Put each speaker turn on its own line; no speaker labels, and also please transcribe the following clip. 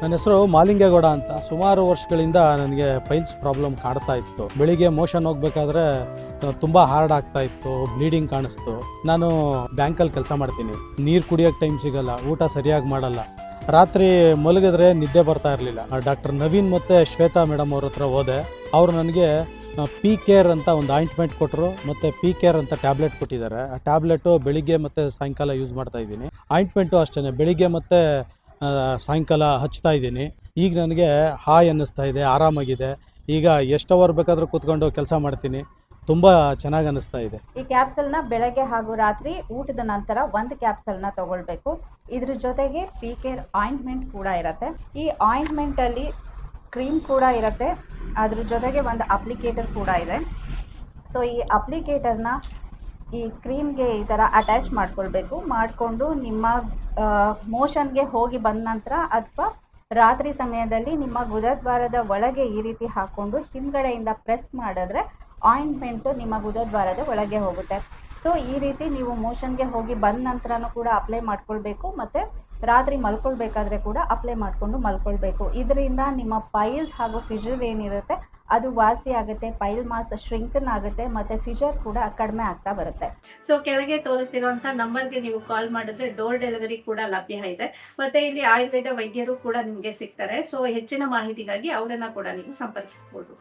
ನನ್ನ ಹೆಸರು ಮಾಲಿಂಗೇಗೌಡ ಅಂತ. ಸುಮಾರು ವರ್ಷಗಳಿಂದ ನನಗೆ ಪೈಲ್ಸ್ ಪ್ರಾಬ್ಲಮ್ ಕಾಡ್ತಾ ಇತ್ತು. ಬೆಳಿಗ್ಗೆ ಮೋಷನ್ ಹೋಗ್ಬೇಕಾದ್ರೆ ತುಂಬ ಹಾರ್ಡ್ ಆಗ್ತಾ ಇತ್ತು, ಬ್ಲೀಡಿಂಗ್ ಕಾಣಿಸ್ತು. ನಾನು ಬ್ಯಾಂಕಲ್ಲಿ ಕೆಲಸ ಮಾಡ್ತೀನಿ. ನೀರು ಕುಡಿಯೋಕ್ಕೆ ಟೈಮ್ ಸಿಗಲ್ಲ, ಊಟ ಸರಿಯಾಗಿ ಮಾಡಲ್ಲ. ರಾತ್ರಿ ಮಲಗಿದ್ರೆ ನಿದ್ದೆ ಬರ್ತಾ ಇರಲಿಲ್ಲ. ಡಾಕ್ಟರ್ ನವೀನ್ ಮತ್ತು ಶ್ವೇತಾ ಮೇಡಮ್ ಅವ್ರ ಹತ್ರ ಹೋದೆ. ಅವರು ನನಗೆ ಪಿ ಕೇರ್ ಅಂತ ಒಂದು ಆಯಿಂಟ್ಮೆಂಟ್ ಕೊಟ್ಟರು, ಮತ್ತು ಪಿ ಕೇರ್ ಅಂತ ಟ್ಯಾಬ್ಲೆಟ್ ಕೊಟ್ಟಿದ್ದಾರೆ. ಆ ಟ್ಯಾಬ್ಲೆಟು ಬೆಳಿಗ್ಗೆ ಮತ್ತು ಸಾಯಂಕಾಲ ಯೂಸ್ ಮಾಡ್ತಾ ಇದ್ದೀನಿ. ಆಯಿಂಟ್ಮೆಂಟು ಅಷ್ಟೇ, ಬೆಳಿಗ್ಗೆ ಮತ್ತು ಸಾಯಂಕಾಲ ಹಚ್ತಾ ಇದ್ದೀನಿ. ಈಗ ನನಗೆ ಹಾಯ್ ಅನ್ನಿಸ್ತಾ ಇದೆ, ಆರಾಮಾಗಿದೆ. ಈಗ ಎಷ್ಟು ಅವರ್ ಬೇಕಾದರೂ ಕೂತ್ಕೊಂಡು ಕೆಲಸ ಮಾಡ್ತೀನಿ. ತುಂಬ ಚೆನ್ನಾಗಿ ಅನ್ನಿಸ್ತಾ ಇದೆ.
ಈ ಕ್ಯಾಪ್ಸಲ್ನ ಬೆಳಗ್ಗೆ ಹಾಗೂ ರಾತ್ರಿ ಊಟದ ನಂತರ ಒಂದು ಕ್ಯಾಪ್ಸಲ್ನ ತಗೊಳ್ಬೇಕು. ಇದ್ರ ಜೊತೆಗೆ ಪಿ ಕೇರ್ ಆಯಿಂಟ್ಮೆಂಟ್ ಕೂಡ ಇರುತ್ತೆ. ಈ ಆಯಿಂಟ್ಮೆಂಟಲ್ಲಿ ಕ್ರೀಮ್ ಕೂಡ ಇರುತ್ತೆ, ಅದ್ರ ಜೊತೆಗೆ ಒಂದು ಅಪ್ಲಿಕೇಟರ್ ಕೂಡ ಇದೆ. ಸೊ ಈ ಅಪ್ಲಿಕೇಟರ್ನ ಈ ಕ್ರೀಮ್ಗೆ ಈ ಥರ ಅಟ್ಯಾಚ್ ಮಾಡ್ಕೊಳ್ಬೇಕು. ಮಾಡಿಕೊಂಡು ನಿಮ್ಮ ಮೋಷನ್ಗೆ ಹೋಗಿ ಬಂದ ನಂತರ ಅಥವಾ ರಾತ್ರಿ ಸಮಯದಲ್ಲಿ ನಿಮ್ಮ ಗುದದ್ವಾರದ ಒಳಗೆ ಈ ರೀತಿ ಹಾಕ್ಕೊಂಡು ಹಿಂದ್ಗಡೆಯಿಂದ ಪ್ರೆಸ್ ಮಾಡಿದ್ರೆ ಆಯಿಂಟ್ಮೆಂಟು ನಿಮ್ಮ ಗುದದ್ವಾರದ ಒಳಗೆ ಹೋಗುತ್ತೆ. ಸೊ ಈ ರೀತಿ ನೀವು ಮೋಷನ್ಗೆ ಹೋಗಿ ಬಂದ ನಂತರನೂ ಕೂಡ ಅಪ್ಲೈ ಮಾಡ್ಕೊಳ್ಬೇಕು, ಮತ್ತು ರಾತ್ರಿ ಮಲ್ಕೊಳ್ಬೇಕಾದ್ರೆ ಕೂಡ ಅಪ್ಲೈ ಮಾಡಿಕೊಂಡು ಮಲ್ಕೊಳ್ಬೇಕು. ಇದರಿಂದ ನಿಮ್ಮ ಪೈಲ್ಸ್ ಹಾಗೂ ಫಿಷರ್ ಏನಿರುತ್ತೆ ಅದು ವಾಸಿ ಆಗುತ್ತೆ, ಪೈಲ್ ಮಾಸ್ ಶ್ರಿಂಕನ್ ಆಗುತ್ತೆ, ಮತ್ತು ಫಿಷರ್ ಕೂಡ ಕಡಿಮೆ ಆಗ್ತಾ ಬರುತ್ತೆ.
ಸೊ ಕೆಳಗೆ ತೋರಿಸ್ತಿರುವಂತ ನಂಬರ್ಗೆ ನೀವು ಕಾಲ್ ಮಾಡಿದ್ರೆ ಡೋರ್ ಡೆಲಿವರಿ ಕೂಡ ಲಭ್ಯ ಇದೆ. ಮತ್ತೆ ಇಲ್ಲಿ ಆಯುರ್ವೇದ ವೈದ್ಯರು ಕೂಡ ನಿಮಗೆ ಸಿಗ್ತಾರೆ. ಸೊ ಹೆಚ್ಚಿನ ಮಾಹಿತಿಗಾಗಿ ಅವರನ್ನ ಕೂಡ ನೀವು ಸಂಪರ್ಕಿಸಬಹುದು.